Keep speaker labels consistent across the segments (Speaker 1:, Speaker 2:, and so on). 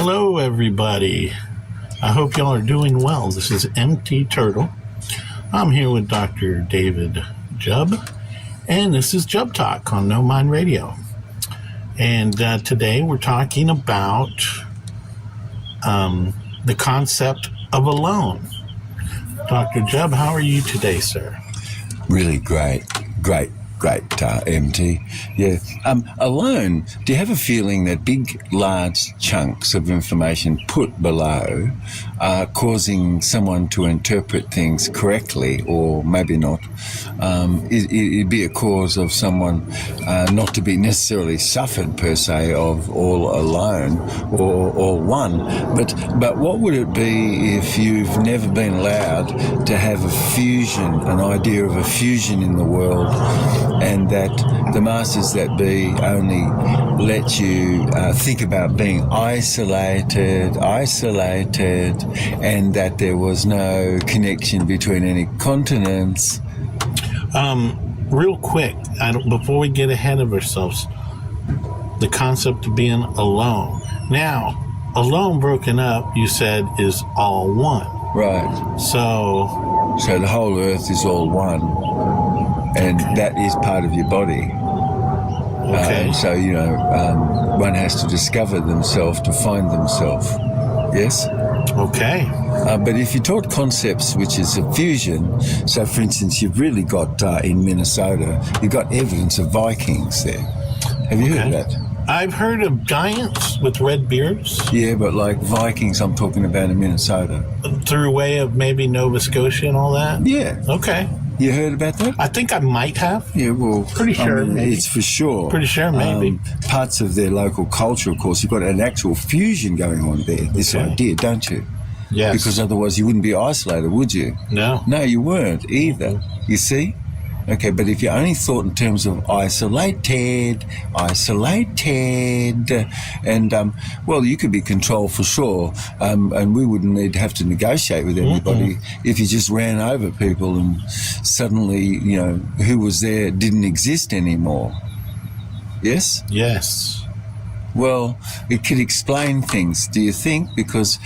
Speaker 1: Hello, everybody. I hope y'all are doing well. This is MT Turtle. I'm here with Dr. David Jubb, and this is JUBBTALK on No Mind Radio. And today we're talking about the concept of alone. Dr. Jubb, how are you today, sir?
Speaker 2: Really great, MT. Yeah. Alone, do you have a feeling that big, large chunks of information put below are causing someone to interpret things correctly or maybe not? It'd be a cause of someone not to be necessarily suffered per se of all alone or all one. But what would it be if you've never been allowed to have a fusion, an idea of a fusion in the world, and that the masters that be only let you think about being isolated, and that there was no connection between any continents?
Speaker 1: Real quick, before we get ahead of ourselves, the concept of being alone. Now, alone broken up, you said, is all one.
Speaker 2: Right.
Speaker 1: So
Speaker 2: the whole earth is all one, and that is part of your body.
Speaker 1: Okay.
Speaker 2: So, one has to discover themselves to find themselves. Yes?
Speaker 1: Okay.
Speaker 2: But if you taught concepts which is a fusion, so for instance, you've really got in Minnesota, you've got evidence of Vikings there. Have you heard of that?
Speaker 1: I've heard of giants with red beards.
Speaker 2: Yeah, but like Vikings I'm talking about in Minnesota.
Speaker 1: Through way of maybe Nova Scotia and all that?
Speaker 2: Yeah.
Speaker 1: Okay.
Speaker 2: You heard about that?
Speaker 1: I think I might have.
Speaker 2: Yeah, well,
Speaker 1: pretty sure, maybe.
Speaker 2: It's for sure.
Speaker 1: Pretty sure, maybe.
Speaker 2: Parts of their local culture, of course, you've got an actual fusion going on there, this idea, don't you?
Speaker 1: Yes.
Speaker 2: Because otherwise you wouldn't be isolated, would you?
Speaker 1: No.
Speaker 2: No, you weren't either. You see? Okay, but if you only thought in terms of isolated, and, well, you could be controlled for sure, and we wouldn't need to have to negotiate with anybody if you just ran over people and suddenly, who was there didn't exist anymore. Yes?
Speaker 1: Yes.
Speaker 2: Well, it could explain things, do you think? Because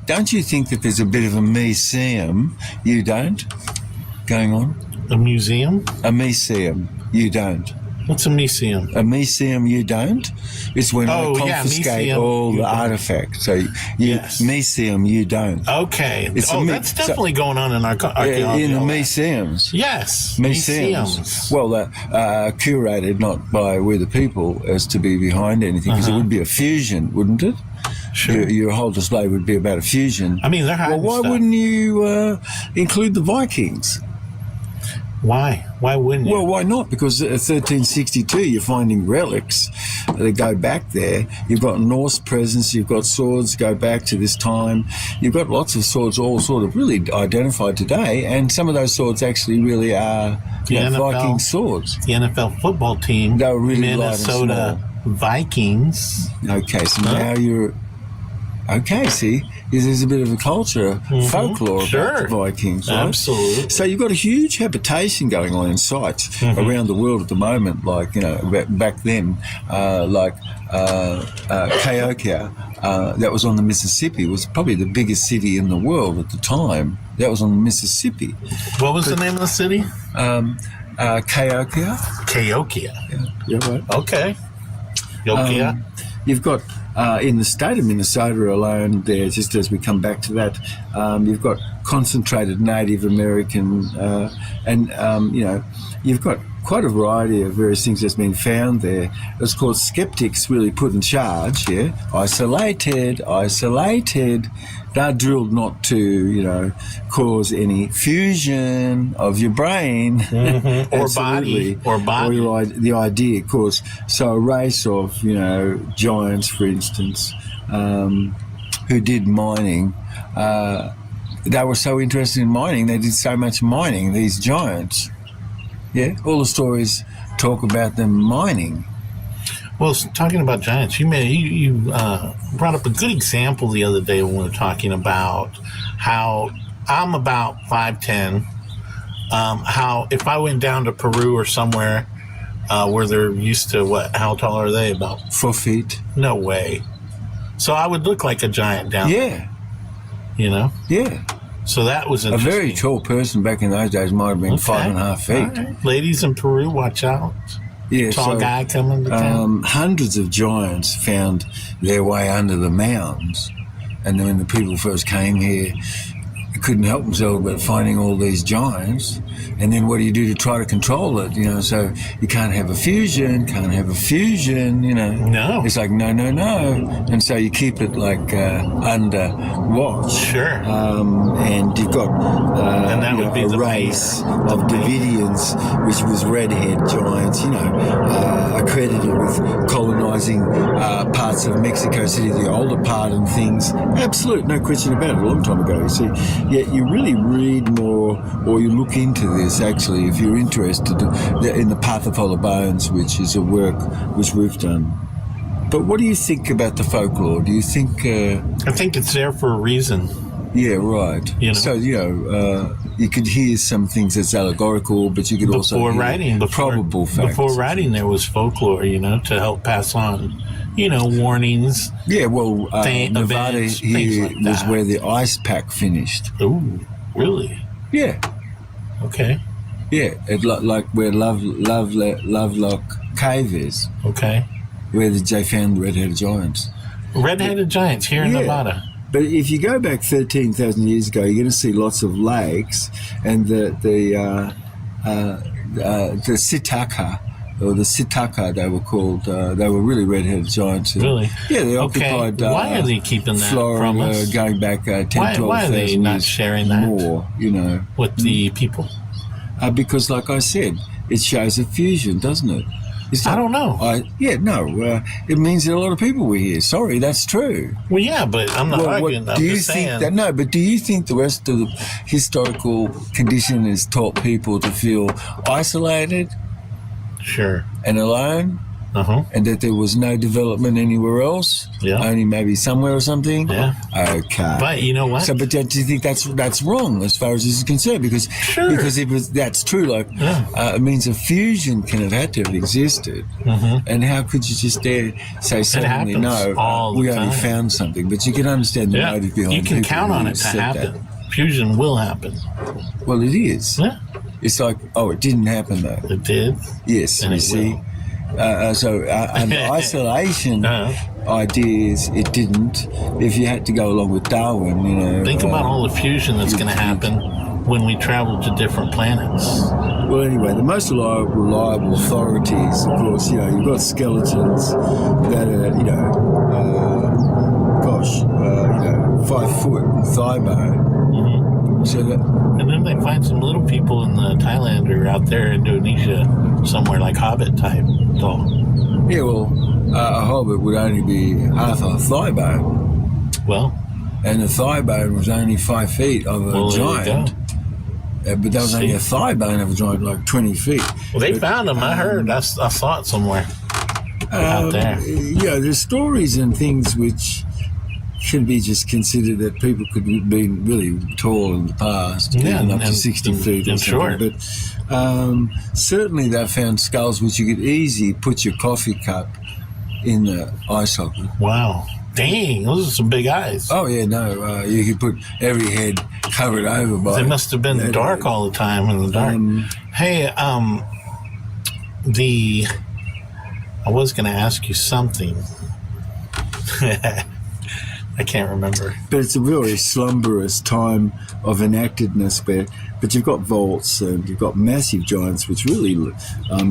Speaker 2: don't you think that there's a bit of a museum, you don't, going on?
Speaker 1: A museum?
Speaker 2: A museum, you don't.
Speaker 1: What's a museum?
Speaker 2: A museum, you don't? It's when they confiscate all the artifacts. So,
Speaker 1: yes.
Speaker 2: Museum, you don't.
Speaker 1: Okay. That's definitely going on in our archaeology.
Speaker 2: In the museums.
Speaker 1: Yes.
Speaker 2: Museums. Well, curated not by we the people as to be behind anything, because it would be a fusion, wouldn't it?
Speaker 1: Sure.
Speaker 2: Your whole display would be about a fusion.
Speaker 1: I mean, they're hiding
Speaker 2: why
Speaker 1: stuff.
Speaker 2: wouldn't you include the Vikings?
Speaker 1: Why? Why wouldn't you?
Speaker 2: Well, why not? Because at 1362, you're finding relics that go back there. You've got Norse presence. You've got swords go back to this time. You've got lots of swords all sort of really identified today, and some of those swords actually really are Viking swords.
Speaker 1: The NFL football team,
Speaker 2: they were really
Speaker 1: Minnesota Vikings.
Speaker 2: Okay, so now you're... Okay, see, there's a bit of a culture, folklore about the Vikings, right?
Speaker 1: Absolutely.
Speaker 2: So you've got a huge habitation going on in sites around the world at the moment, like, back then, Cahokia, that was on the Mississippi, was probably the biggest city in the world at the time. That was on the Mississippi.
Speaker 1: What was the name of the city?
Speaker 2: Cahokia.
Speaker 1: Cahokia.
Speaker 2: Yeah, right.
Speaker 1: Okay. Cahokia.
Speaker 2: You've got... in the state of Minnesota alone there, just as we come back to that, you've got concentrated Native American, you've got quite a variety of various things that's been found there. It's called skeptics really put in charge, Isolated. They're drilled not to, cause any fusion of your brain.
Speaker 1: Or body. Or
Speaker 2: the idea, of course. So a race of, giants, for instance, who did mining, they were so interested in mining, they did so much mining, these giants. Yeah, all the stories talk about them mining.
Speaker 1: Well, talking about giants, you brought up a good example the other day when we were talking about how I'm about 5'10", how if I went down to Peru or somewhere where they're used to how tall are they? About
Speaker 2: 4 feet.
Speaker 1: No way. So I would look like a giant down there,
Speaker 2: Yeah,
Speaker 1: you know?
Speaker 2: yeah.
Speaker 1: So that was
Speaker 2: A
Speaker 1: interesting.
Speaker 2: very tall person back in those days might have been 5.5 feet.
Speaker 1: All right. Ladies in Peru, watch out.
Speaker 2: Yeah,
Speaker 1: Tall guy coming to town.
Speaker 2: Hundreds of giants found their way under the mounds, and then when the people first came here, they couldn't help themselves but finding all these giants. And then what do you do to try to control it? You know, so you can't have a fusion, you know.
Speaker 1: No.
Speaker 2: It's like, no. And so you keep it like under watch.
Speaker 1: Sure.
Speaker 2: And you've got
Speaker 1: And that would be
Speaker 2: a
Speaker 1: the
Speaker 2: race of Davidians, which was redhead giants, you know, accredited with colonizing parts of Mexico City, the older part and things. Absolute, no question about it, a long time ago, you see. Yet you really read more, or you look into this, actually, if you're interested in the Path of Hollow Bones, which is a work which we've done. But what do you think about the folklore? Do you think...
Speaker 1: I think it's there for a reason.
Speaker 2: Yeah, right.
Speaker 1: You know?
Speaker 2: So, you could hear some things that's allegorical, but you could also hear probable facts.
Speaker 1: Before writing, there was folklore, you know, to help pass on, you know, warnings.
Speaker 2: Yeah, well, Nevada
Speaker 1: events,
Speaker 2: here
Speaker 1: like
Speaker 2: was
Speaker 1: that.
Speaker 2: where the ice pack finished.
Speaker 1: Ooh, really?
Speaker 2: Yeah,
Speaker 1: Okay.
Speaker 2: yeah. Like where Lovelock Cave is,
Speaker 1: Okay.
Speaker 2: where they found the red-headed giants.
Speaker 1: Red-headed giants here in
Speaker 2: Yeah.
Speaker 1: Nevada.
Speaker 2: But if you go back 13,000 years ago, you're going to see lots of lakes, and the Sitaka, or the Sitaka, they were called. They were really red-headed giants.
Speaker 1: Really?
Speaker 2: Yeah, they
Speaker 1: Okay.
Speaker 2: occupied.
Speaker 1: Why are they keeping that
Speaker 2: Florida,
Speaker 1: from us?
Speaker 2: going back 10,
Speaker 1: Why
Speaker 2: 12,000
Speaker 1: are they not
Speaker 2: years
Speaker 1: sharing that
Speaker 2: more? You know,
Speaker 1: with the people?
Speaker 2: because, like I said, it shows a fusion, doesn't it? It's
Speaker 1: I don't know.
Speaker 2: It means that a lot of people were here. Sorry, that's true.
Speaker 1: Well, yeah, but I'm not arguing. I'm
Speaker 2: do you
Speaker 1: just
Speaker 2: think
Speaker 1: saying.
Speaker 2: that? No, but do you think the rest of the historical condition has taught people to feel isolated
Speaker 1: Sure.
Speaker 2: and alone,
Speaker 1: Uh-huh.
Speaker 2: and that there was no development anywhere else?
Speaker 1: Yeah.
Speaker 2: Only maybe somewhere or something.
Speaker 1: Yeah.
Speaker 2: Okay.
Speaker 1: But you know what?
Speaker 2: So, but do you think that's wrong as far as this is concerned? Because
Speaker 1: Sure.
Speaker 2: because that's true. Like it means a fusion can have had to have existed.
Speaker 1: Mm-hmm.
Speaker 2: And how could you just dare say suddenly
Speaker 1: happens
Speaker 2: no?
Speaker 1: all the
Speaker 2: We only
Speaker 1: time.
Speaker 2: found something, but you can understand the
Speaker 1: Yeah.
Speaker 2: motive behind.
Speaker 1: You can
Speaker 2: people
Speaker 1: count
Speaker 2: who
Speaker 1: on it to
Speaker 2: said
Speaker 1: happen.
Speaker 2: that.
Speaker 1: Fusion will happen.
Speaker 2: Well, it is.
Speaker 1: Yeah,
Speaker 2: It's like, oh, it didn't happen though.
Speaker 1: it did.
Speaker 2: Yes,
Speaker 1: And
Speaker 2: you
Speaker 1: it
Speaker 2: see.
Speaker 1: will.
Speaker 2: Under isolation ideas, it didn't. If you had to go along with Darwin, you know.
Speaker 1: Think about all the fusion that's going to happen when we travel to different planets.
Speaker 2: Well, anyway, the most reliable authorities, of course, you know, you've got skeletons that are, 5 foot thigh bone.
Speaker 1: Mm-hmm.
Speaker 2: So that,
Speaker 1: And then they find some little people in Thailand or out there in Indonesia, somewhere like Hobbit type tall.
Speaker 2: yeah, well, a hobbit would only be half a thigh bone,
Speaker 1: Well,
Speaker 2: and the thigh bone was only 5 feet of a
Speaker 1: well, there you
Speaker 2: giant. But that was only a thigh bone of a giant, like 20 feet.
Speaker 1: Well, they found them. I heard. I saw it somewhere out there.
Speaker 2: Yeah, there's stories and things which should be just considered that people could have been really tall in the past, even up to 60 feet or
Speaker 1: and short.
Speaker 2: something. But certainly they found skulls which you could easily put your coffee cup in the eye socket.
Speaker 1: Wow. Dang, those are some big eyes.
Speaker 2: Oh, yeah, no, you could put every head covered over by...
Speaker 1: They must have been dark all the time in the dark. Hey, I was going to ask you something. I can't remember.
Speaker 2: But it's a very slumberous time of enactedness, but you've got vaults and you've got massive giants, which really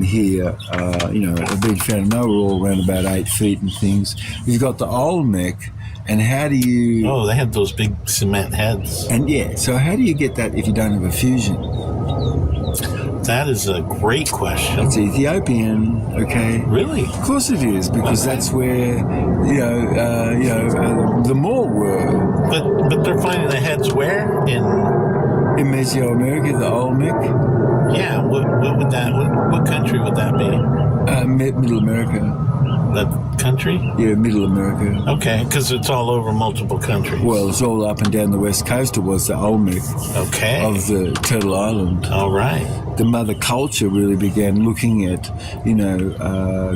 Speaker 2: here, have been found. They were all around about 8 feet and things. You've got the Olmec, and how do you...
Speaker 1: Oh, they had those big cement heads.
Speaker 2: And yeah, so how do you get that if you don't have a fusion?
Speaker 1: That is a great question.
Speaker 2: It's Ethiopian, okay?
Speaker 1: Really?
Speaker 2: Of course it is, because that's where, the more were.
Speaker 1: But they're finding the heads where?
Speaker 2: In Mesoamerica, the Olmec.
Speaker 1: Yeah, what country would that be?
Speaker 2: Middle America.
Speaker 1: That country?
Speaker 2: Yeah, Middle America.
Speaker 1: Okay, because it's all over multiple countries.
Speaker 2: Well, it's all up and down the west coast. It was the Olmec
Speaker 1: Okay.
Speaker 2: of the Turtle Island.
Speaker 1: All right.
Speaker 2: the mother culture really began looking at,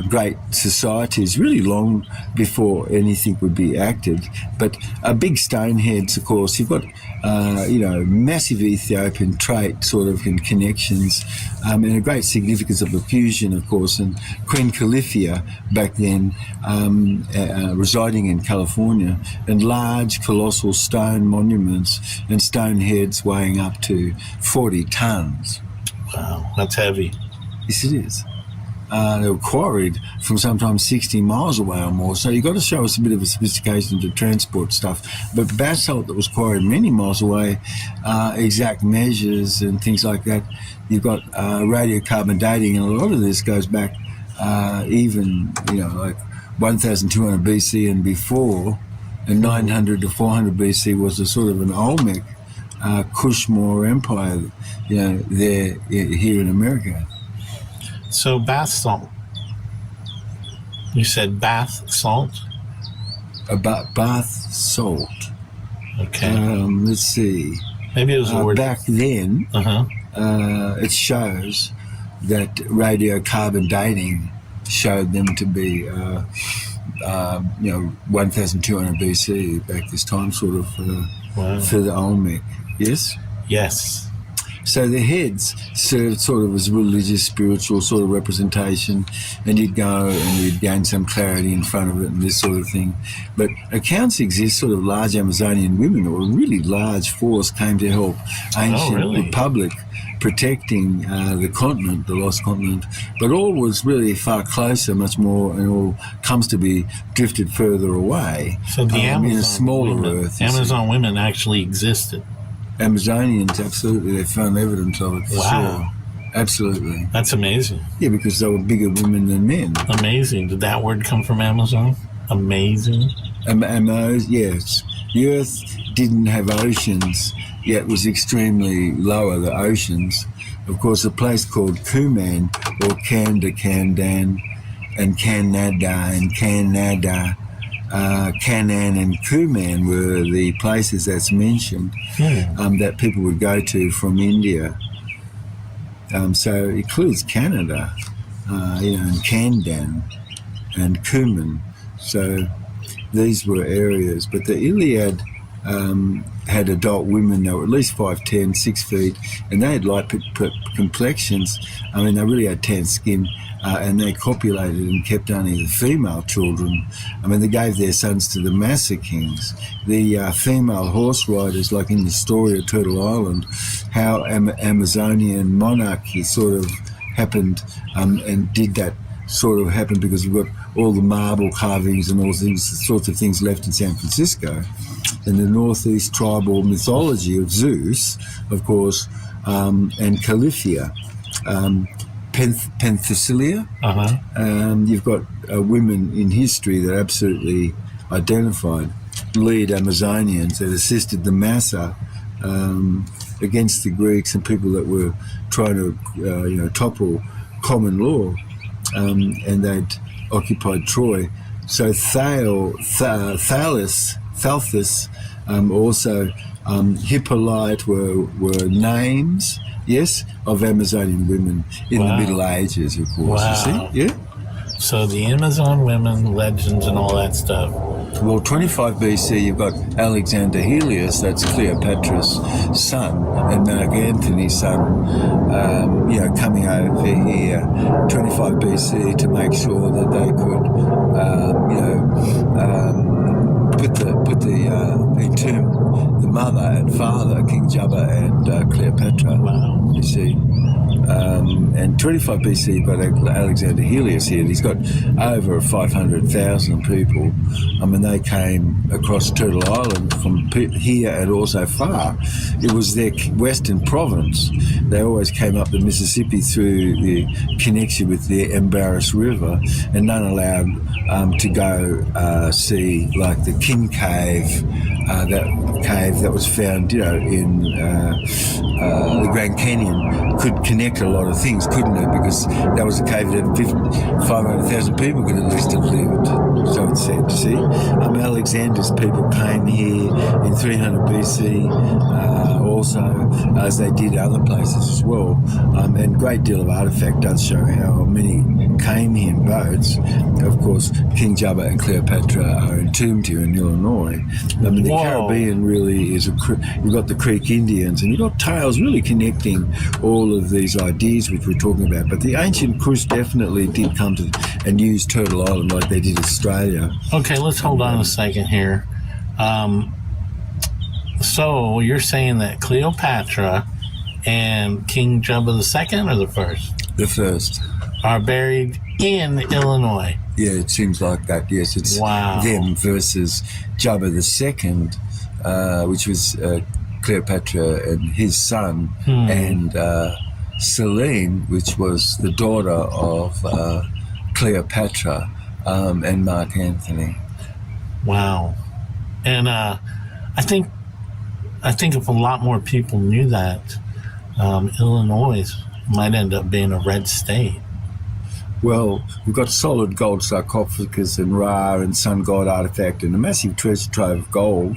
Speaker 2: great societies really long before anything would be acted. But big stoneheads, of course, you've got, massive Ethiopian trait sort of in connections, and a great significance of the fusion, of course, and Queen Califia back then residing in California, and large colossal stone monuments and stone heads weighing up to 40 tons.
Speaker 1: Wow, that's heavy.
Speaker 2: Yes, it is. They were quarried from sometimes 60 miles away or more. So you've got to show us a bit of a sophistication to transport stuff. But basalt that was quarried many miles away, exact measures and things like that. You've got radiocarbon dating, and a lot of this goes back even, like 1,200 BC and before, and 900 to 400 BC was a sort of an Olmec Kushmore Empire, there here in America.
Speaker 1: So bath salt. You said bath salt?
Speaker 2: About bath salt.
Speaker 1: Okay.
Speaker 2: Let's see.
Speaker 1: Maybe it was a word.
Speaker 2: Back then,
Speaker 1: Uh-huh.
Speaker 2: it shows that radiocarbon dating showed them to be, 1,200 BC, back this time, sort of,
Speaker 1: Wow.
Speaker 2: for the Olmec. Yes?
Speaker 1: Yes.
Speaker 2: So the heads served sort of as religious, spiritual sort of representation, and you'd go and you'd gain some clarity in front of it and this sort of thing. But accounts exist, sort of large Amazonian women, or a really large force came to help ancient republic protecting the continent, the lost continent. But all was really far closer, much more, and all comes to be drifted further away.
Speaker 1: So the Amazon
Speaker 2: in a smaller
Speaker 1: women,
Speaker 2: earth.
Speaker 1: Amazon women actually existed.
Speaker 2: Amazonians, absolutely, they found evidence of it. For
Speaker 1: Wow.
Speaker 2: sure. Absolutely.
Speaker 1: That's amazing.
Speaker 2: Yeah, because they were bigger women than men.
Speaker 1: Amazing. Did that word come from Amazon? Amazing.
Speaker 2: Yes. The Earth didn't have oceans, yet was extremely lower, the oceans. Of course, a place called Kuman, or Kandan, and Kanada, and Canada, Canaan and Kuman were the places that's mentioned that people would go to from India. So it includes Canada, and Kandan and Kuman. So these were areas. But the Iliad had adult women that were at least 5'10", 6 feet, and they had light complexions. I mean, they really had tan skin. And they copulated and kept only the female children. I mean, they gave their sons to the Massa kings. The female horse riders, like in the story of Turtle Island, how Amazonian monarchy sort of happened, and did that sort of happen because we've got all the marble carvings and all these sorts of things left in San Francisco. And the Northeast tribal mythology of Zeus, of course, and Califia. Penthesilea. You've got women in history that absolutely identified lead Amazonians that assisted the Massa against the Greeks and people that were trying to topple common law, and they'd occupied Troy. So Thalus, also Hippolyte were names. Yes, of Amazonian women in the Middle Ages, of course.
Speaker 1: Wow.
Speaker 2: You see? Yeah.
Speaker 1: So the Amazon women, legends, and all that stuff.
Speaker 2: Well, 25 BC, you've got Alexander Helios, that's Cleopatra's son, and Mark Antony's son, coming over here, 25 BC, to make sure that they could, entomb the mother and father, King Jubba and Cleopatra.
Speaker 1: Wow.
Speaker 2: You see. And 25 BC, you've got Alexander Helios here. He's got over 500,000 people. I mean, they came across Turtle Island from here and also far. It was their western province. They always came up the Mississippi through the connection with the Embarrass River, and none allowed to go see like the King Cave that cave that was found, in the Grand Canyon could connect a lot of things, couldn't it? Because that was a cave that 500,000 people could at least have lived, so it's said, you see. Alexander's people came here in 300 BC, also, as they did other places as well. And a great deal of artefact does show how many came here in boats. Of course, King Jubba and Cleopatra are entombed here in Illinois. I mean, the Caribbean really is you've got the Creek Indians, and you've got tales really connecting all of these ideas which we're talking about. But the ancient Crus definitely did come to and use Turtle Island like they did Australia.
Speaker 1: Okay, let's hold on a second here. So you're saying that Cleopatra and King Jubba II, or the first?
Speaker 2: The first.
Speaker 1: Are buried in Illinois.
Speaker 2: Yeah, it seems like that, yes. It's them versus Jubba II, which was Cleopatra and his son, and Selene, which was the daughter of Cleopatra and Mark Antony.
Speaker 1: Wow. And I think if a lot more people knew that, Illinois might end up being a red state.
Speaker 2: Well, we've got solid gold sarcophagus and Ra and sun god artifact and a massive treasure trove of gold.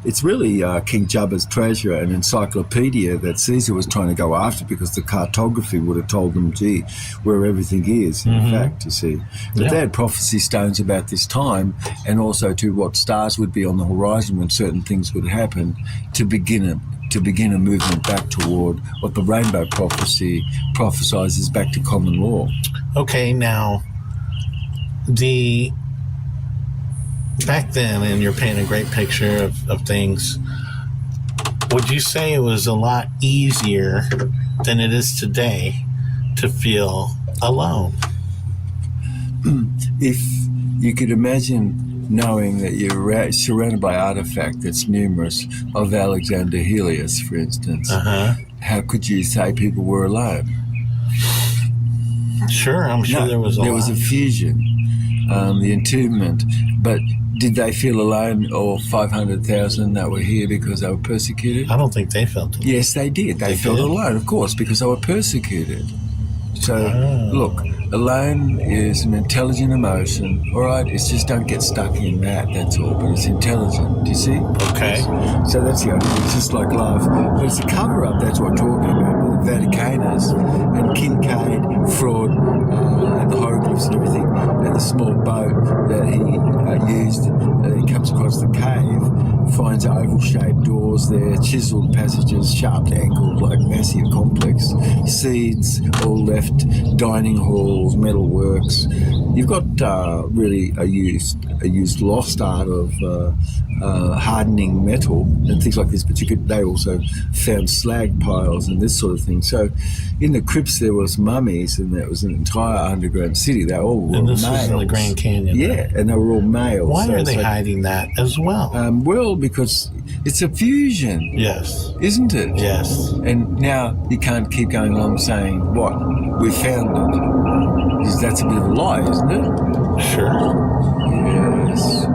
Speaker 2: It's really King Jubba's treasure, an encyclopedia that Caesar was trying to go after because the cartography would have told them, gee, where everything is, in fact, you see. But they had prophecy stones about this time, and also to what stars would be on the horizon when certain things would happen to begin a movement back toward what the rainbow prophecy prophesies back to common law.
Speaker 1: Okay, now, back then, and you're painting a great picture of things, would you say it was a lot easier than it is today to feel alone?
Speaker 2: If you could imagine knowing that you're surrounded by artifact that's numerous of Alexander Helios, for instance, how could you say people were alone?
Speaker 1: Sure, I'm sure there was a
Speaker 2: fusion, the entombment, but did they feel alone, or 500,000 that were here because they were persecuted?
Speaker 1: I don't think they felt alone.
Speaker 2: Yes, they did. They felt alone, of course, because they were persecuted. So, look, alone is an intelligent emotion, all right? It's just don't get stuck in that's all, but it's intelligent, do you see?
Speaker 1: Okay.
Speaker 2: So that's the only thing. It's just like love. But it's a cover-up, that's what I'm talking about, with the Vaticanus and Kincaid, fraud, and the hieroglyphs and everything, and the small boat that he used, he comes across the cave, finds oval-shaped doors there, chiseled passages, sharp angled, like massive complex, seeds all left, dining halls, metal works. You've got really a used lost art of hardening metal and things like this, but they also found slag piles and this sort of thing. So in the crypts there was mummies, and there was an entire underground city. They all were
Speaker 1: males.
Speaker 2: Was
Speaker 1: in the Grand Canyon.
Speaker 2: Yeah, and they were all males.
Speaker 1: Why are they hiding that as well?
Speaker 2: Well, because it's a fusion.
Speaker 1: Yes.
Speaker 2: Isn't it?
Speaker 1: Yes.
Speaker 2: And now you can't keep going along saying, what? We found it. Because that's a bit of a lie, isn't it?
Speaker 1: Sure.
Speaker 2: Yes.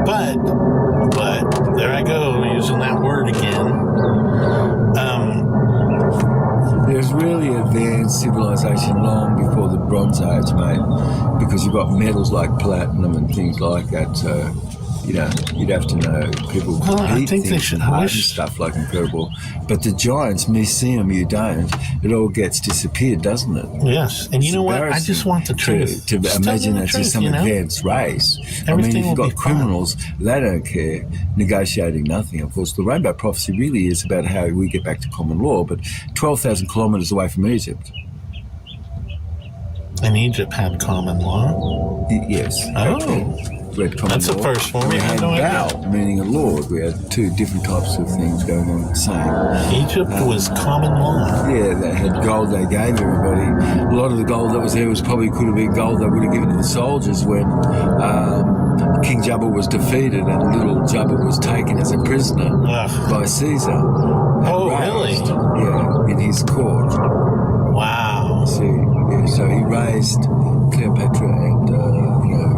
Speaker 1: But there I go, using that word again.
Speaker 2: There's really advanced civilization long before the Bronze Age, mate, because you've got metals like platinum and things like that. So, you'd have to know people.
Speaker 1: Well, I think they should
Speaker 2: harden stuff like incredible. But the giants museum, you don't. It all gets disappeared, doesn't it?
Speaker 1: Yes, and you know what? I just want the truth.
Speaker 2: To imagine that's just some advanced race. I mean, if you've got criminals, they don't care, negotiating nothing. Of course, the rainbow prophecy really is about how we get back to common law, but 12,000 kilometres away from Egypt.
Speaker 1: And Egypt had common law?
Speaker 2: Yes.
Speaker 1: Oh.
Speaker 2: Okay.
Speaker 1: That's the first one.
Speaker 2: We had Baal, meaning a lord. We had two different types of things going on at the same.
Speaker 1: Egypt was common law.
Speaker 2: Yeah, they had gold they gave everybody. A lot of the gold that was there could have been gold they would have given to the soldiers when King Jubba was defeated and little Jubba was taken as a prisoner by Caesar.
Speaker 1: Really?
Speaker 2: Yeah, in his court.
Speaker 1: Wow.
Speaker 2: So he raised Cleopatra and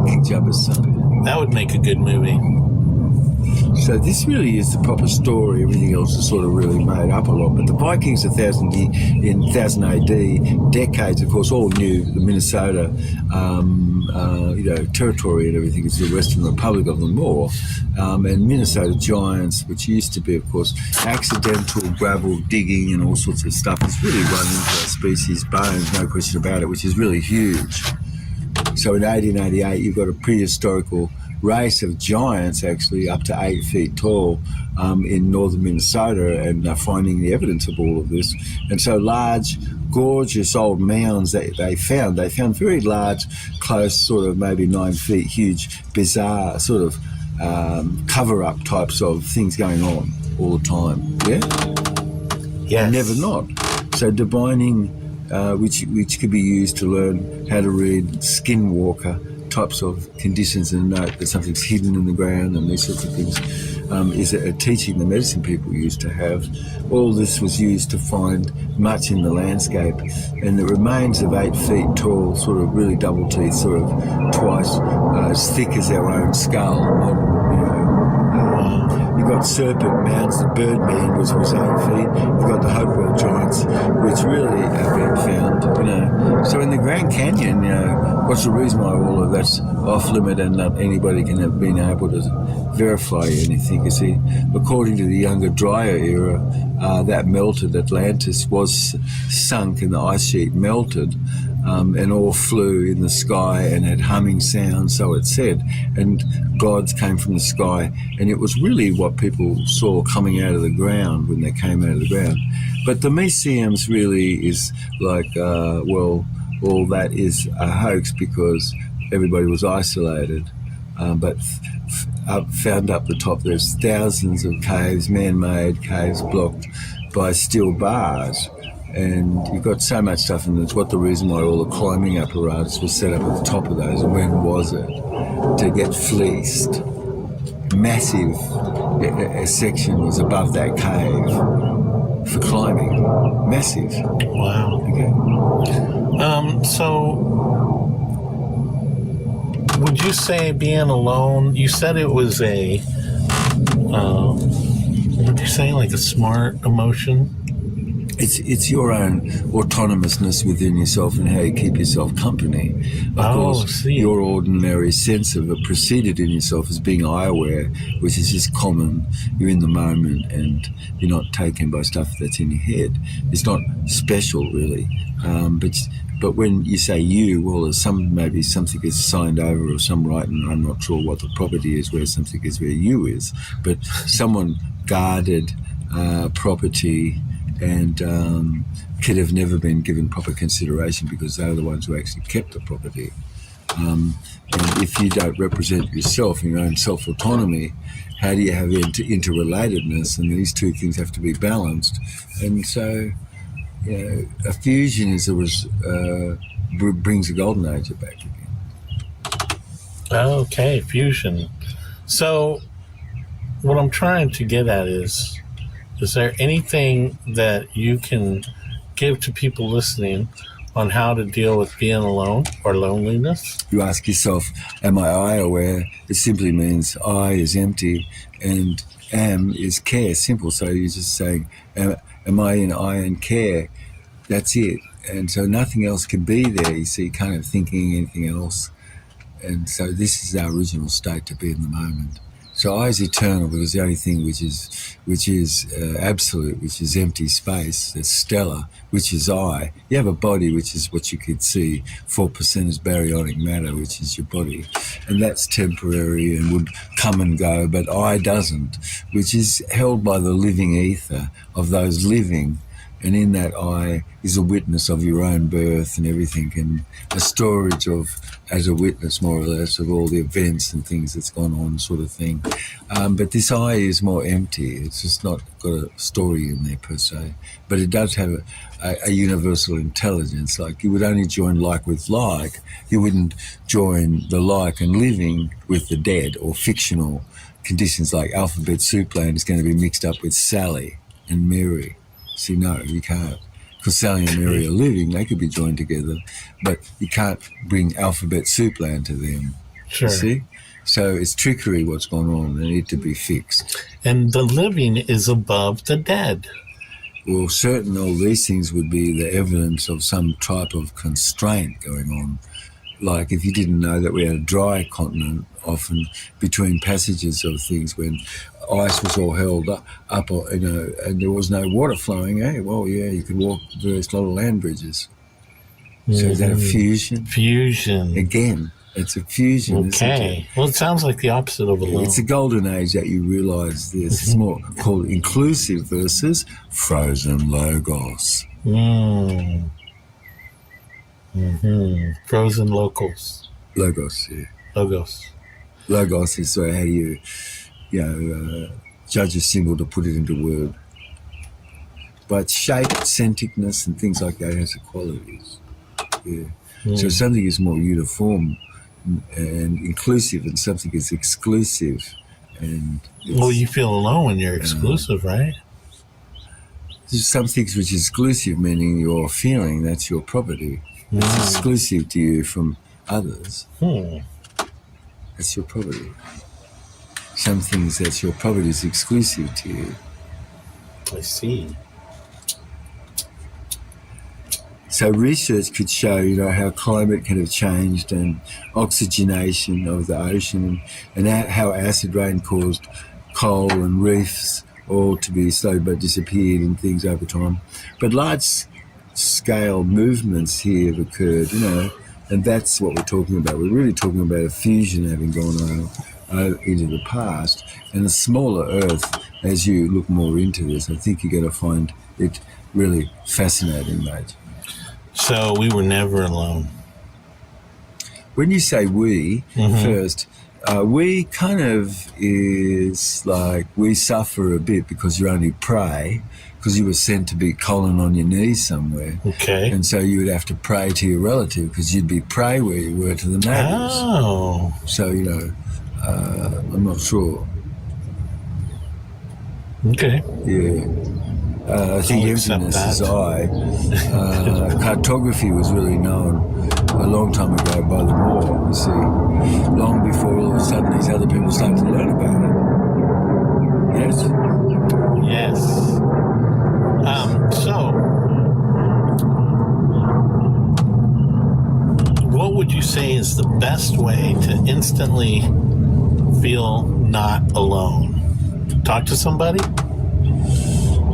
Speaker 2: King Jubba's son.
Speaker 1: That would make a good movie.
Speaker 2: So this really is the proper story. Everything else is sort of really made up a lot. But the Vikings, in 1000 AD, decades, of course, all knew the Minnesota, territory and everything is the Western Republic of the Moor, and Minnesota giants, which used to be, of course, accidental gravel digging and all sorts of stuff, has really run into our species' bones, no question about it, which is really huge. So in 1888, you've got a prehistorical race of giants, actually up to 8 feet tall, in northern Minnesota, and finding the evidence of all of this. And so large, gorgeous old mounds that they found very large, close, sort of maybe 9 feet, huge, bizarre sort of cover-up types of things going on all the time. Yeah?
Speaker 1: Yes.
Speaker 2: Never not. So divining, which could be used to learn how to read skinwalker types of conditions and note that something's hidden in the ground and these sorts of things, is a teaching the medicine people used to have. All this was used to find much in the landscape, and the remains of 8 feet tall, sort of really double teeth, sort of twice as thick as our own skull. You've got serpent mounds, the Birdman was 8 feet. You've got the Hopewell giants, which really have been found, So in the Grand Canyon, what's the reason why all of that's off limit and not anybody can have been able to verify anything? You see, according to the Younger Dryas era, that melted Atlantis was sunk and the ice sheet melted. And all flew in the sky and had humming sounds, so it said, and gods came from the sky, and it was really what people saw coming out of the ground when they came out of the ground. But the museums really is like, all that is a hoax because everybody was isolated. But found up the top, there's thousands of caves, man-made caves blocked by steel bars. And you've got so much stuff, and it's what the reason why all the climbing apparatus was set up at the top of those. And when was it? To get fleeced. Massive a section was above that cave for climbing. Massive.
Speaker 1: Wow.
Speaker 2: Okay.
Speaker 1: So would you say being alone, you said it was a, what did you say, like a smart emotion?
Speaker 2: It's your own autonomousness within yourself and how you keep yourself company. Of course, your ordinary sense of it preceded in yourself as being eye-aware, which is just common. You're in the moment and you're not taken by stuff that's in your head. It's not special, really. But when you say you, well, there's maybe something is signed over or some right, and I'm not sure what the property is where something is where you is. But someone guarded property and could have never been given proper consideration because they're the ones who actually kept the property. And if you don't represent yourself and your own self-autonomy, how do you have interrelatedness? And these two things have to be balanced. And so, a fusion brings the golden age back again.
Speaker 1: Okay, fusion. So what I'm trying to get at is there anything that you can give to people listening on how to deal with being alone or loneliness?
Speaker 2: You ask yourself, am I aware? It simply means I is empty and am is care, simple. So you're just saying, am I in I and care? That's it. And so nothing else can be there. You see, kind of thinking anything else. And so this is our original state, to be in the moment. So I is eternal because the only thing which is absolute, which is empty space, that's stellar, which is I. You have a body, which is what you could see. 4% is baryonic matter, which is your body. And that's temporary and would come and go, but I doesn't, which is held by the living ether of those living. And in that I is a witness of your own birth and everything, and a storage of, as a witness more or less, of all the events and things that's gone on, sort of thing. But this I is more empty. It's just not got a story in there per se. But it does have a universal intelligence. Like you would only join like with like. You wouldn't join the like and living with the dead or fictional conditions like alphabet soup land is going to be mixed up with Sally and Mary. See, no, you can't. Because Sally and Mary are living, they could be joined together, but you can't bring alphabet soup land to them.
Speaker 1: Sure.
Speaker 2: You see? So it's trickery what's going on. They need to be fixed.
Speaker 1: And the living is above the dead.
Speaker 2: Well, certainly all these things would be the evidence of some type of constraint going on. Like if you didn't know that we had a dry continent, often between passages of things when ice was all held up, and there was no water flowing, well, yeah, you could walk various little land bridges. So is that a fusion?
Speaker 1: Fusion.
Speaker 2: Again, it's a fusion, isn't it?
Speaker 1: Well, it sounds like the opposite of alone.
Speaker 2: It's a golden age that you realise this. It's more called inclusive versus frozen logos.
Speaker 1: Frozen locals.
Speaker 2: Logos, yeah.
Speaker 1: Logos.
Speaker 2: Logos is how you judge a symbol to put it into word. But shape, centicness, and things like that has qualities. Yeah. So something is more uniform and inclusive, and something is exclusive. And
Speaker 1: well, you feel alone when you're exclusive, right?
Speaker 2: There's some things which is exclusive, meaning your feeling, that's your property. It's exclusive to you from others. That's your property. Some things that's your property is exclusive to you.
Speaker 1: I see.
Speaker 2: So research could show, how climate can have changed and oxygenation of the ocean and how acid rain caused coal and reefs all to be slowed but disappeared and things over time. But large-scale movements here have occurred, and that's what we're talking about. We're really talking about a fusion having gone on into the past, and a smaller Earth. As you look more into this, I think you're going to find it really fascinating, mate.
Speaker 1: So we were never alone.
Speaker 2: When you say we, first, we kind of is like we suffer a bit because you're only prey, because you were sent to be colon on your knees somewhere.
Speaker 1: Okay.
Speaker 2: And so you would have to pray to your relative because you'd be prey where you were to the neighbours.
Speaker 1: Oh.
Speaker 2: So, I'm not sure.
Speaker 1: Okay.
Speaker 2: Yeah. I think emptiness is I. Cartography was really known a long time ago by the war, you see, long before all of a sudden these other people started to learn about it. Yes?
Speaker 1: Yes. So, what would you say is the best way to instantly feel not alone? Talk to somebody?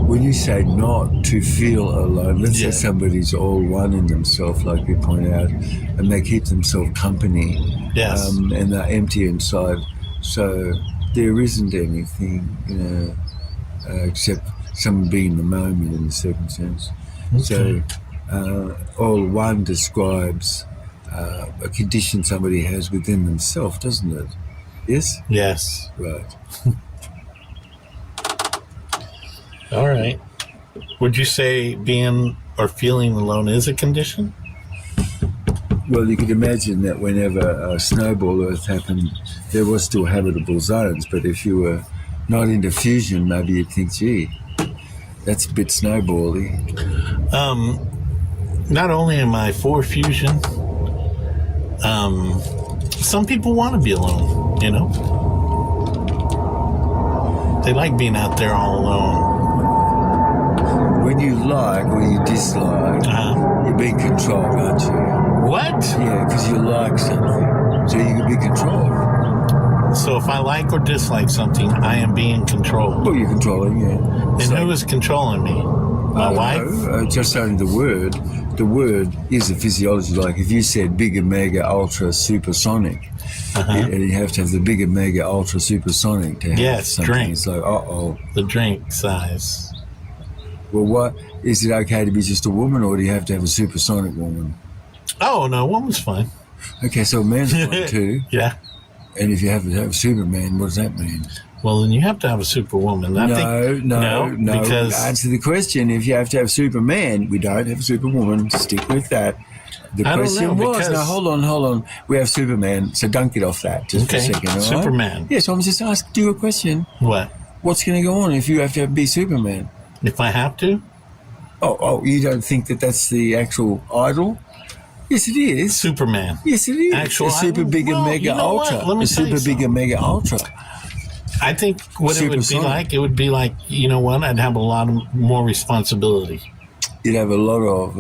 Speaker 2: When you say not to feel alone, let's say somebody's all one in themselves, like you point out, and they keep themselves company, and they're empty inside. So there isn't anything, except someone being in the moment in a certain sense. Okay. So all one describes a condition somebody has within themselves, doesn't it? Yes?
Speaker 1: Yes.
Speaker 2: Right.
Speaker 1: All right. Would you say being or feeling alone is a condition?
Speaker 2: Well, you could imagine that whenever a snowball Earth happened, there was still habitable zones. But if you were not into fusion, maybe you'd think, gee, that's a bit snowbally.
Speaker 1: Not only am I for fusion, some people want to be alone, They like being out there all alone.
Speaker 2: When you like or you dislike, you're being controlled, aren't you?
Speaker 1: What?
Speaker 2: Yeah, because you like something, so you can be controlled.
Speaker 1: So if I like or dislike something, I am being controlled.
Speaker 2: Well, you're controlling, yeah.
Speaker 1: And who is controlling me? My wife?
Speaker 2: Just only the word. The word is a physiology. Like if you said bigger, mega, ultra, supersonic, and you have to have the bigger, mega, ultra, supersonic to have something.
Speaker 1: Drink.
Speaker 2: It's like,
Speaker 1: the drink size.
Speaker 2: Well, what is it okay to be just a woman, or do you have to have a supersonic woman?
Speaker 1: Oh no, woman's fine.
Speaker 2: Okay, so a man's fine too.
Speaker 1: Yeah.
Speaker 2: And if you have to have Superman, what does that mean?
Speaker 1: Well, then you have to have a superwoman.
Speaker 2: No.
Speaker 1: Because
Speaker 2: answer the question. If you have to have Superman, we don't have Superwoman. Stick with that. The question was, now hold on. We have Superman, so don't get off that just for a second. All right?
Speaker 1: Superman.
Speaker 2: Yeah, so I'm just asking you a question.
Speaker 1: What?
Speaker 2: What's going to go on if you have to be Superman?
Speaker 1: If I have to?
Speaker 2: Oh, you don't think that that's the actual idol? Yes, it is.
Speaker 1: Superman.
Speaker 2: Yes, it is.
Speaker 1: Actual-
Speaker 2: a super big and
Speaker 1: well,
Speaker 2: mega
Speaker 1: you know what?
Speaker 2: ultra.
Speaker 1: Let me
Speaker 2: A
Speaker 1: tell you
Speaker 2: super big and mega ultra.
Speaker 1: I think what it would be
Speaker 2: Supersonic.
Speaker 1: like, it would be like, you know what? I'd have a lot of more responsibility.
Speaker 2: You'd have a lot of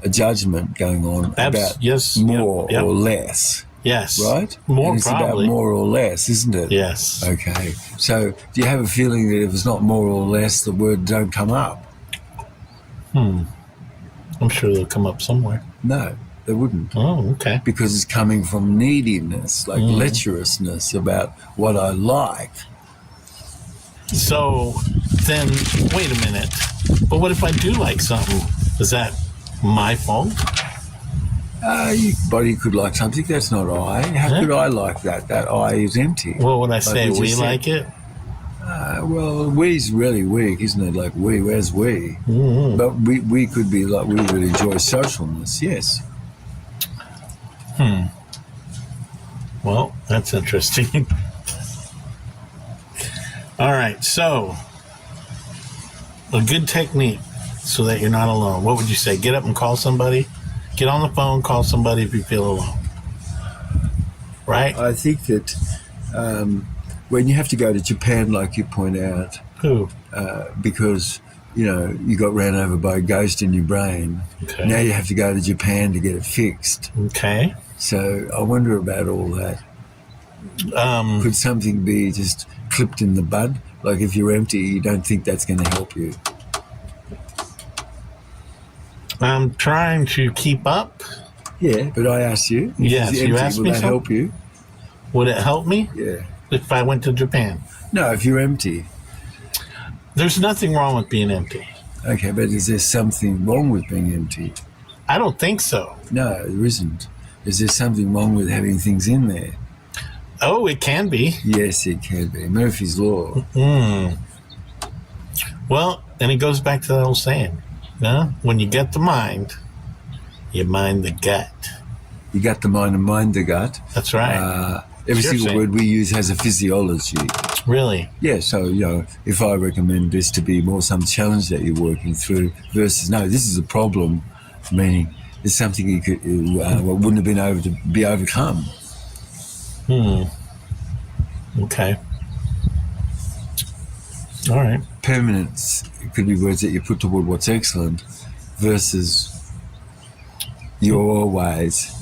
Speaker 2: a judgment going on about more
Speaker 1: yep.
Speaker 2: or less,
Speaker 1: Yes.
Speaker 2: right?
Speaker 1: More,
Speaker 2: and it's
Speaker 1: probably.
Speaker 2: about more or less, isn't it?
Speaker 1: Yes.
Speaker 2: Okay. So do you have a feeling that if it's not more or less, the word don't come up?
Speaker 1: I'm sure they'll come up somewhere.
Speaker 2: No, they wouldn't.
Speaker 1: Oh, okay.
Speaker 2: Because it's coming from neediness, like lecherousness about what I like.
Speaker 1: So then, wait a minute. But what if I do like something? Is that my fault?
Speaker 2: Your body could like something. That's not I. How could I like that? That I is empty.
Speaker 1: Well, would I say
Speaker 2: we
Speaker 1: we
Speaker 2: just
Speaker 1: like it?
Speaker 2: Well, we's really weak, isn't it? Like we, where's we? Mm-hmm. But we could be like, we would enjoy socialness, yes.
Speaker 1: Well, that's interesting. All right, so a good technique so that you're not alone. What would you say? Get up and call somebody? Get on the phone, call somebody if you feel alone. Right?
Speaker 2: I think that when you have to go to Japan, like you point out,
Speaker 1: Who?
Speaker 2: because, you know, you got ran over by a ghost in your brain.
Speaker 1: Okay.
Speaker 2: Now you have to go to Japan to get it fixed.
Speaker 1: Okay.
Speaker 2: So I wonder about all that. Could something be just clipped in the bud? Like if you're empty, you don't think that's going to help you?
Speaker 1: I'm trying to keep up.
Speaker 2: Yeah, but I asked you. If
Speaker 1: Yes,
Speaker 2: you're
Speaker 1: you
Speaker 2: empty,
Speaker 1: asked
Speaker 2: will
Speaker 1: me
Speaker 2: that
Speaker 1: so?
Speaker 2: help you?
Speaker 1: Would it help me
Speaker 2: Yeah.
Speaker 1: if I went to Japan?
Speaker 2: No, if you're empty.
Speaker 1: There's nothing wrong with being empty.
Speaker 2: Okay, but is there something wrong with being empty?
Speaker 1: I don't think so.
Speaker 2: No, there isn't. Is there something wrong with having things in there?
Speaker 1: Oh, it can be.
Speaker 2: Yes, it can be. Murphy's Law.
Speaker 1: Well, and it goes back to that old saying. No? When you get the mind, you mind the gut.
Speaker 2: You got the mind and mind the gut.
Speaker 1: That's right.
Speaker 2: Every
Speaker 1: Sure
Speaker 2: single
Speaker 1: thing.
Speaker 2: word we use has a physiology.
Speaker 1: Really?
Speaker 2: Yeah, so, you know, if I recommend this to be more some challenge that you're working through versus, no, this is a problem, meaning it's something you could, wouldn't have been able to be overcome.
Speaker 1: Okay. All right.
Speaker 2: Permanence could be words that you put toward what's excellent versus your ways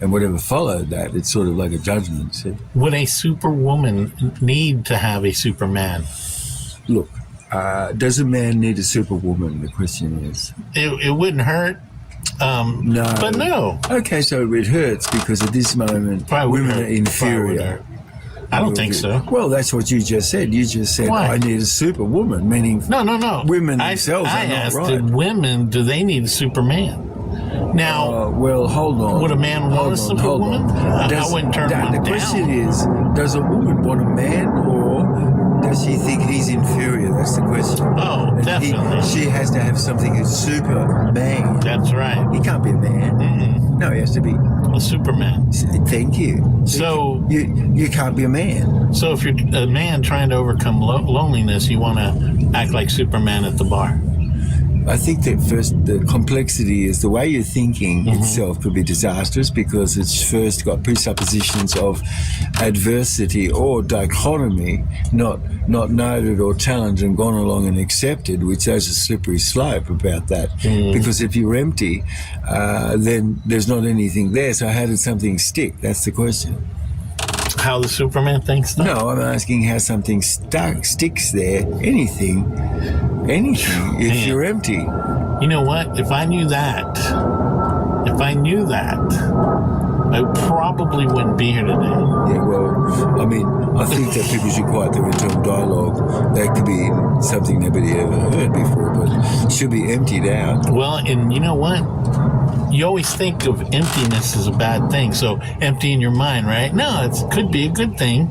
Speaker 2: and whatever followed that. It's sort of like a judgment. See?
Speaker 1: Would a superwoman need to have a superman?
Speaker 2: Look, does a man need a superwoman? The question is.
Speaker 1: It wouldn't hurt.
Speaker 2: No.
Speaker 1: But no.
Speaker 2: Okay, so it hurts because at this moment
Speaker 1: Probably wouldn't
Speaker 2: women are
Speaker 1: hurt. Probably wouldn't
Speaker 2: inferior.
Speaker 1: hurt. I don't think so.
Speaker 2: Well, that's what you just said. You just said,
Speaker 1: Why?
Speaker 2: I need a superwoman, meaning
Speaker 1: No.
Speaker 2: women themselves
Speaker 1: I
Speaker 2: are not
Speaker 1: asked,
Speaker 2: right.
Speaker 1: did women, do they need a superman? Now,
Speaker 2: Well, hold on.
Speaker 1: would a man want a
Speaker 2: Hold on,
Speaker 1: superwoman?
Speaker 2: hold on.
Speaker 1: I wouldn't turn one
Speaker 2: The
Speaker 1: down.
Speaker 2: question is, does a woman want a man or does she think he's inferior? That's the question.
Speaker 1: Oh,
Speaker 2: And
Speaker 1: definitely.
Speaker 2: she has to have something that's super man.
Speaker 1: That's right.
Speaker 2: He can't be a man. No, he has to be.
Speaker 1: A superman.
Speaker 2: Thank you.
Speaker 1: So,
Speaker 2: You can't be a man.
Speaker 1: so if you're a man trying to overcome loneliness, you want to act like Superman at the bar.
Speaker 2: I think that first the complexity is the way you're thinking itself could be disastrous because it's first got presuppositions of adversity or dichotomy, not noted or challenged and gone along and accepted, which there's a slippery slope about that. Because if you're empty, then there's not anything there. So how did something stick? That's the question.
Speaker 1: How the Superman thinks stuff?
Speaker 2: No, I'm asking how something sticks there. Anything, if you're empty.
Speaker 1: You know what? If I knew that, I probably wouldn't be here today.
Speaker 2: Yeah, well, I mean, I think that people should quiet their internal dialogue. That could be something nobody ever heard before, but it should be emptied out.
Speaker 1: Well, and you know what? You always think of emptiness as a bad thing. So empty in your mind, right? No, it could be a good thing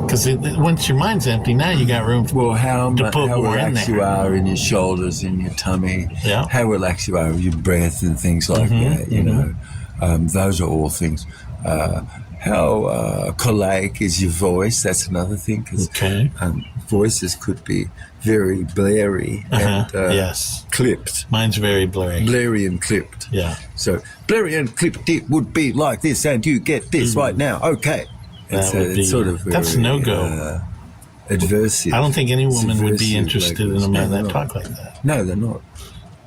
Speaker 1: because once your mind's empty, now you got room
Speaker 2: Well, how
Speaker 1: to put more in
Speaker 2: relaxed
Speaker 1: there.
Speaker 2: you are in your shoulders, in your tummy,
Speaker 1: Yeah.
Speaker 2: how relaxed you are with your breath and things like that, you know. Those are all things. how cholic is your voice. That's another thing, because voices could be very blurry and
Speaker 1: yes,
Speaker 2: clipped.
Speaker 1: Mine's very blurry.
Speaker 2: Blurry and clipped.
Speaker 1: Yeah.
Speaker 2: So blurry and clipped, it would be like this, and you get this right now. Okay. It's sort of very,
Speaker 1: that's no-go.
Speaker 2: Adversive.
Speaker 1: I don't think any woman would be interested in a man that talk like that.
Speaker 2: No, they're not.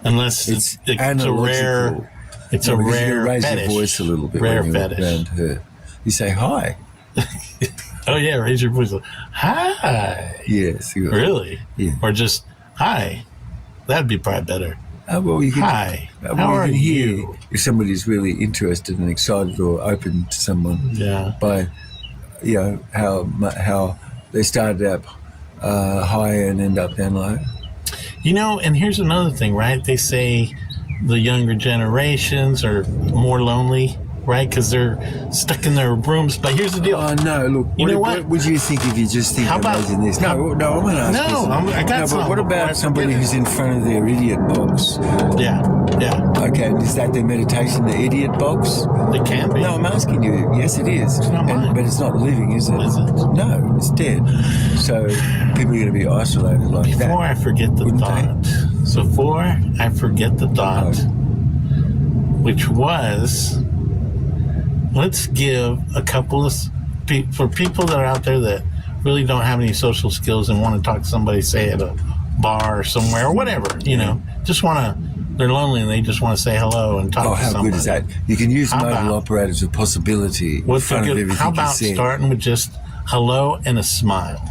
Speaker 1: Unless it's a rare, it's a rare
Speaker 2: raise
Speaker 1: fetish.
Speaker 2: Your voice a little bit
Speaker 1: rare
Speaker 2: when you're
Speaker 1: fetish.
Speaker 2: around her. You say hi.
Speaker 1: Oh yeah, raise your voice. Hi.
Speaker 2: Yes.
Speaker 1: Really?
Speaker 2: Yeah.
Speaker 1: Or just hi. That'd be probably better.
Speaker 2: Well, you can,
Speaker 1: hi. How are you?
Speaker 2: If somebody's really interested and excited or open to someone.
Speaker 1: Yeah.
Speaker 2: By, how they started up high and end up down low.
Speaker 1: And here's another thing, right? They say the younger generations are more lonely, right? Because they're stuck in their rooms. But here's the deal.
Speaker 2: Oh, no, look. What would you think if you just think imagine this? No, I'm going to ask you something.
Speaker 1: I got something.
Speaker 2: But what about somebody who's in front of their idiot box?
Speaker 1: Yeah.
Speaker 2: Okay, and is that their meditation, the idiot box?
Speaker 1: It can be.
Speaker 2: No, I'm asking you. Yes, it is.
Speaker 1: It's not mine.
Speaker 2: But it's not living, is it?
Speaker 1: Is it?
Speaker 2: No, it's dead. So people are going to be isolated like that.
Speaker 1: Before I forget the thought. So before I forget the thought, which was, let's give a couple of for people that are out there that really don't have any social skills and want to talk to somebody, say at a bar or somewhere or whatever, just want to. They're lonely and they just want to say hello and talk to somebody. Oh, how good is that?
Speaker 2: You can use modal operator as a possibility in front of everything you said.
Speaker 1: How about starting with just hello and a smile?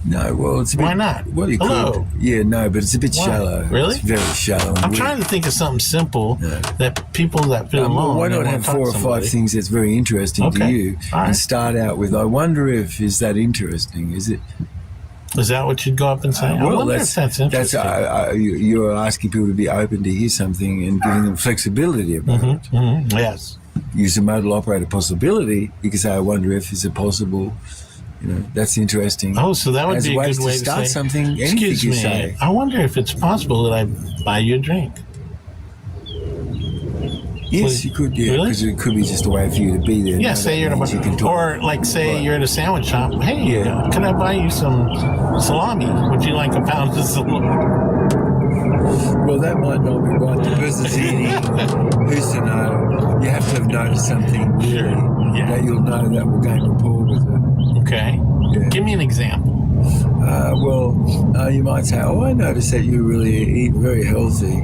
Speaker 2: No, well, it's a bit...
Speaker 1: Why not?
Speaker 2: Well, you
Speaker 1: hello.
Speaker 2: could. Yeah, no, but it's a bit shallow.
Speaker 1: Really?
Speaker 2: It's very shallow.
Speaker 1: I'm trying to think of something simple that people that feel alone...
Speaker 2: Why not have 4 or 5 things that's very interesting to you and start out with, I wonder if, is that interesting? Is it...
Speaker 1: Is that what you'd go up and say?
Speaker 2: Well, that's interesting. You're asking people to be open to hear something and giving them flexibility about it.
Speaker 1: Mm-hmm, yes.
Speaker 2: Use a modal operator possibility. You can say, I wonder if is it possible. That's interesting.
Speaker 1: Oh, so that would be a good way to
Speaker 2: start
Speaker 1: say,
Speaker 2: something.
Speaker 1: Excuse me,
Speaker 2: say.
Speaker 1: I wonder if it's possible that I buy you a drink.
Speaker 2: Yes, you could,
Speaker 1: really?
Speaker 2: Because it could be just a way for you to be there.
Speaker 1: Yeah, say you're at a or like say you're at a sandwich shop. Hey, can I buy you some salami? Would you like a pound of salami?
Speaker 2: Well, that might not be right. The person's eating. Who's to know? You have to have noticed something that you'll know that will gain rapport with it.
Speaker 1: Okay. Yeah. Give me an example.
Speaker 2: You might say, "Oh, I noticed that you really eat very healthy."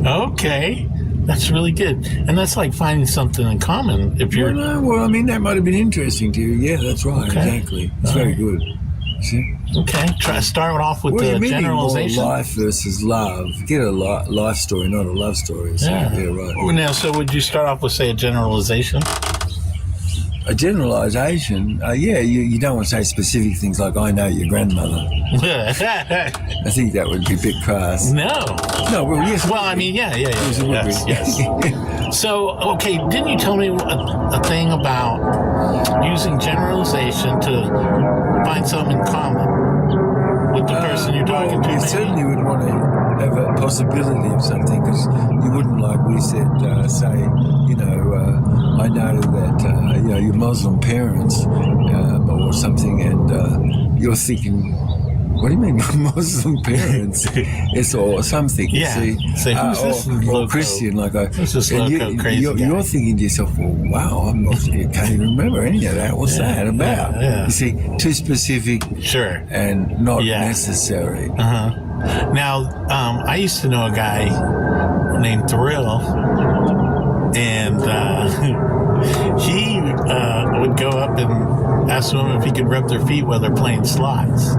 Speaker 1: Okay. That's really good. And that's like finding something in common if you're...
Speaker 2: that might have been interesting to you. Yeah, that's right. Okay. Exactly. It's very good. See?
Speaker 1: Okay. Start off with the generalization.
Speaker 2: More life versus love. Get a life story, not a love story. So, right.
Speaker 1: Now, so would you start off with, say, a generalization?
Speaker 2: A generalization? You don't want to say specific things like, I know your grandmother. I think that would be a bit crass.
Speaker 1: No,
Speaker 2: well, yes.
Speaker 1: Well, I mean, yes. So, okay, didn't you tell me a thing about using generalization to find something in common with the person you're talking to?
Speaker 2: You certainly would want to have a possibility of something, because you wouldn't, like we said, say, I know that, your Muslim parents or something, and you're thinking, what do you mean Muslim parents? It's or something.
Speaker 1: Yeah.
Speaker 2: See?
Speaker 1: Say, who's this
Speaker 2: or Christian, like
Speaker 1: who's this loco crazy
Speaker 2: you're thinking to yourself, well, wow, I can't even remember any of that. What's that about?
Speaker 1: Yeah.
Speaker 2: You see, too specific and not necessary.
Speaker 1: Now, I used to know a guy named Thrill, and he would go up and ask women if he could rub their feet while they're playing slots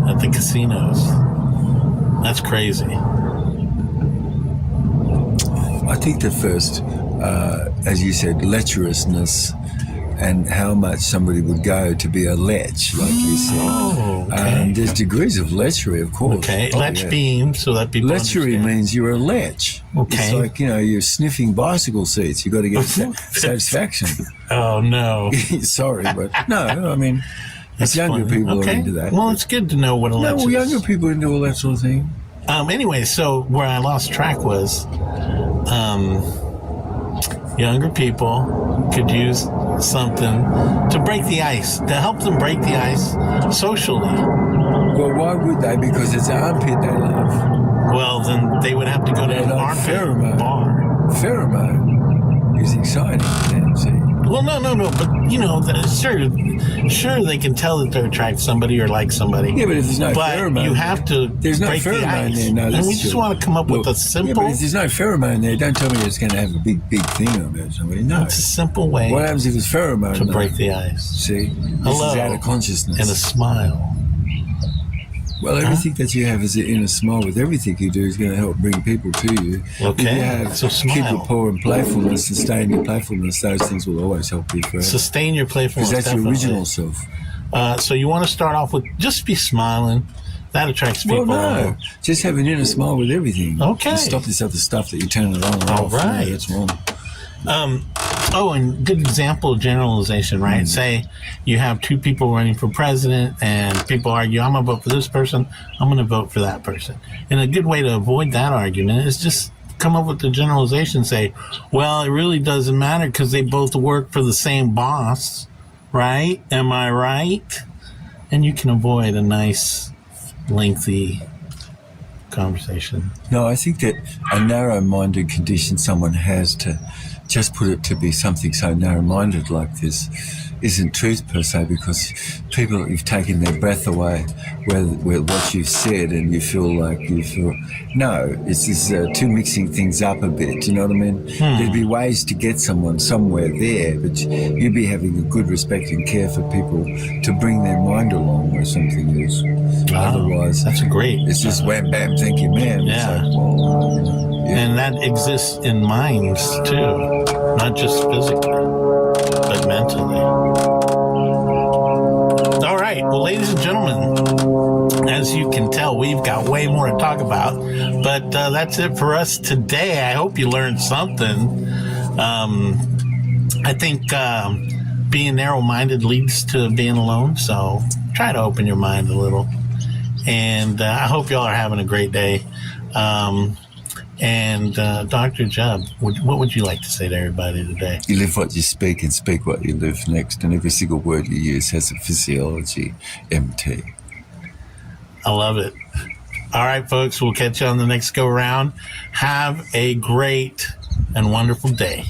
Speaker 1: at the casinos. That's crazy.
Speaker 2: I think the first, as you said, lecherousness and how much somebody would go to be a lech, like you said.
Speaker 1: Oh, okay.
Speaker 2: There's degrees of lechery, of course.
Speaker 1: Okay, lech beam, so that people
Speaker 2: lechery
Speaker 1: understand.
Speaker 2: Means you're a lech.
Speaker 1: Okay.
Speaker 2: It's like, you're sniffing bicycle seats. You've got to get satisfaction.
Speaker 1: Oh, no.
Speaker 2: Sorry, but no, I mean, it's younger people are into that.
Speaker 1: Well, it's good to know what a lech is.
Speaker 2: Younger people are into all that sort of thing.
Speaker 1: Anyway, so where I lost track was younger people could use something to break the ice, to help them break the ice socially.
Speaker 2: Well, why would they? Because it's an armpit they love.
Speaker 1: Well, then they would have to go to an armpit
Speaker 2: pheromone.
Speaker 1: bar.
Speaker 2: Pheromone is exciting to them, see?
Speaker 1: Well, no, but sure, they can tell that they're attracted to somebody or like somebody.
Speaker 2: Yeah, but if there's no pheromone,
Speaker 1: you have to
Speaker 2: there's no
Speaker 1: break the
Speaker 2: pheromone
Speaker 1: ice.
Speaker 2: there. No,
Speaker 1: and
Speaker 2: that's
Speaker 1: we just
Speaker 2: true.
Speaker 1: want to come up with a simple.
Speaker 2: Yeah, but if there's no pheromone there, don't tell me it's going to have a big thing about somebody. No,
Speaker 1: It's a simple way
Speaker 2: what happens if it's pheromone
Speaker 1: to break the ice.
Speaker 2: See, this
Speaker 1: Hello,
Speaker 2: is out of consciousness.
Speaker 1: and a smile.
Speaker 2: Well, everything that you have as an inner smile with everything you do is going to help bring people to you.
Speaker 1: Okay,
Speaker 2: If you have
Speaker 1: so smile.
Speaker 2: keep rapport and playfulness, sustain your playfulness, those things will always help you forever.
Speaker 1: Sustain your playfulness.
Speaker 2: Because that's your
Speaker 1: definitely.
Speaker 2: original self.
Speaker 1: So you want to start off with just be smiling. That attracts people.
Speaker 2: Well, no. Just have an inner smile with everything.
Speaker 1: Okay.
Speaker 2: And stop this other stuff that you turn it on and
Speaker 1: All
Speaker 2: off.
Speaker 1: right.
Speaker 2: No, that's wrong.
Speaker 1: And good example of generalization, right? Say you have two people running for president and people argue, I'm going to vote for this person, I'm going to vote for that person. And a good way to avoid that argument is just come up with the generalization, say, well, it really doesn't matter because they both work for the same boss, right? Am I right? And you can avoid a nice, lengthy conversation.
Speaker 2: No, I think that a narrow-minded condition someone has to just put it to be something so narrow-minded like this isn't truth per se, because people, you've taken their breath away with what you've said, and you feel no, it's just two mixing things up a bit, you know what I mean? There'd be ways to get someone somewhere there, but you'd be having a good respect and care for people to bring their mind along where something is.
Speaker 1: Wow,
Speaker 2: Otherwise,
Speaker 1: that's great.
Speaker 2: It's just wham, bam, thank you, ma'am.
Speaker 1: Yeah.
Speaker 2: It's like, well, yeah.
Speaker 1: And that exists in minds too, not just physically, but mentally. All right, well, ladies and gentlemen, as you can tell, we've got way more to talk about, but that's it for us today. I hope you learned something. I think being narrow-minded leads to being alone, so try to open your mind a little. And I hope y'all are having a great day. And Dr. Jubb, what would you like to say to everybody today?
Speaker 2: You live what you speak and speak what you live next, and every single word you use has a physiology, MT.
Speaker 1: I love it. All right, folks, we'll catch you on the next go round. Have a great and wonderful day.